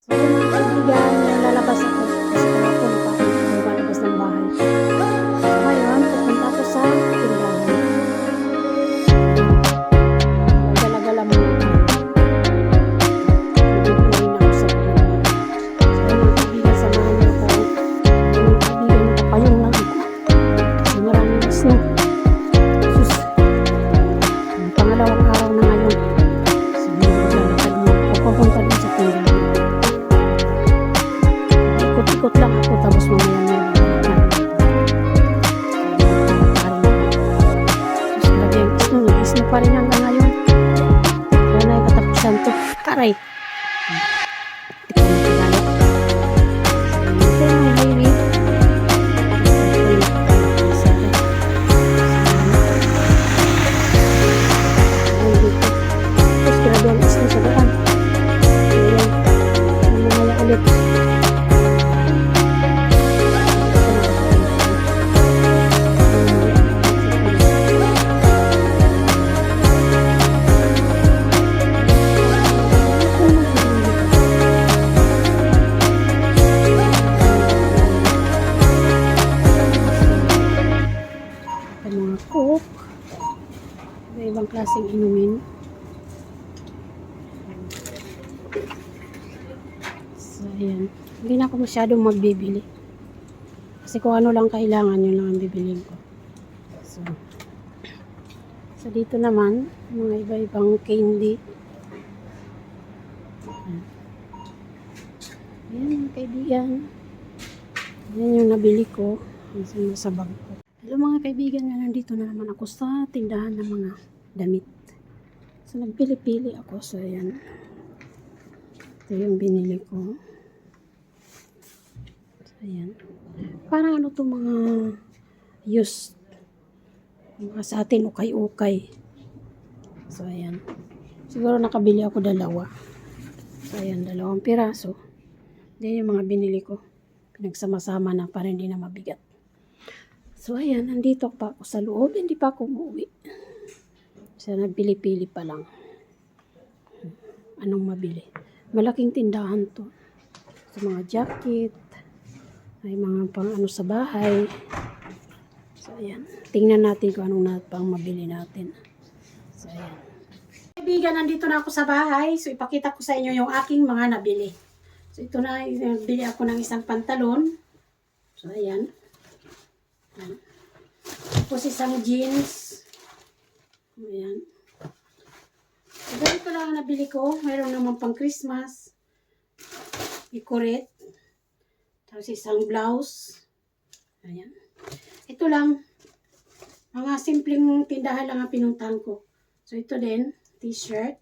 So yun mga kaibigan, lalabas ako kasi kahapon pa ako lumalabas ng bahay. So ngayon, pupunta ako sa tindahan. Gala-gala muna ako. Nag-uwi na ako sa tindahan. So yun mga kaibigan, samahan niyo ako. Mga kaibigan, napapayong lang ako. Kasi maraming snow. Sus, ang pangalawang araw na ngayon. So maglalakad mo ako papunta din sa tindahan. Ikot-ikot lang ako tapos mamaya may babalik na rin ako. Sus, grabe ang snow. Nag-snow pa rin hanggang ngayon. Kaya na yung katapusan to. Aray! Hindi ko nakilala. Ito yung may highway. Tapos grabe ang snow sa daan. Ayan. Mamaya ulit. Mga coke, ibang klaseng inumin. So ayan, hindi na ako masyadong magbibili kasi kung ano lang kailangan yun lang ang bibilin ko. So dito naman mga iba-ibang candy. Ayan mga kaibigan, ayan yung nabili ko sa bag ko. Hello mga kaibigan, nandito na naman ako sa tindahan ng mga damit. So nagpili-pili ako. So ayan, ito yung binili ko. So ayan, parang ano to, mga used, mga sa atin ukay-ukay. So ayan, siguro nakabili ako dalawa. So ayan, 2 piraso. Yan yung mga binili ko, pinagsama-sama na para hindi na mabigat. So ayan, nandito pa ako sa loob, hindi pa ako umuwi. So nagpili-pili pa lang. Anong mabili? Malaking tindahan to. So mga jacket, ay mga pang ano sa bahay. So ayan, tingnan natin kung anong pang mabili natin. So ayan. Kaibigan, nandito na ako sa bahay. So ipakita ko sa inyo yung aking mga nabili. So ito na, nabili ako ng isang pantalon. So ayan. Tapos isang jeans. Ayan. So ganito lang ang nabili ko. Mayroon naman pang Christmas. Ikoret. Tapos isang blouse. Ayan. Ito lang. Mga simpleng tindahan lang ang pinuntahan ko. So ito din, t-shirt.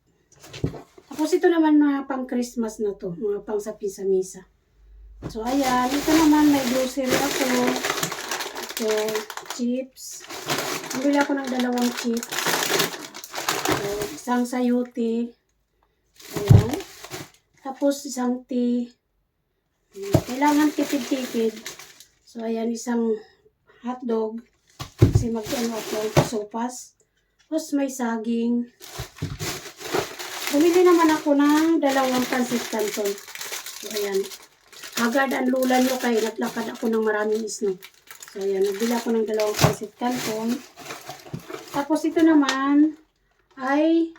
Tapos ito naman mga pang Christmas na to. Mga pang sapi sa misa. So ayan. Ito naman may grocery ako. So, chips. Bili ako ng 2 chips. So, isang sayote. Ayan. Tapos, isang tea. Kailangan tipid-tipid. So, ayan, isang hotdog. Kasi mag-ano ako, sopas. Tapos, may saging. Bumili naman ako ng 2 pansit canton. So, ayan. Agad ang lula nyo kaya naglakad ako ng maraming snow. So, ayan, nagbili ako ng 2 pansit canton. Tapos, ito naman ay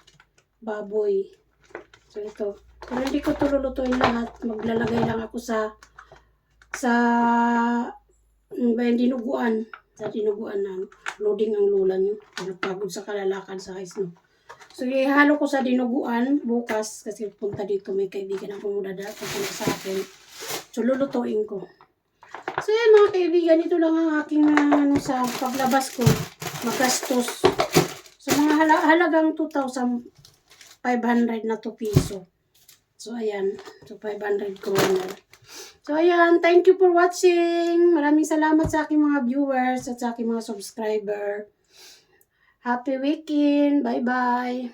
baboy. So, ito. Pero hindi ko ito lulutuin lahat. Maglalagay lang ako sa dinuguan. Sa dinuguan na loading ang lula nyo. Napagod sa kalalakad sa snow. So, ihalo ko sa dinuguan bukas kasi punta dito may kaibigan ako muna punta sa akin. So, lulutuin ko. So yan mga kaibigan, ito lang ang aking sa paglabas ko, magastos. So mga halagang 2,500 na to piso. So ayan, so 500 kroner. So ayan, thank you for watching. Maraming salamat sa aking mga viewers at sa aking mga subscriber. Happy weekend, bye bye.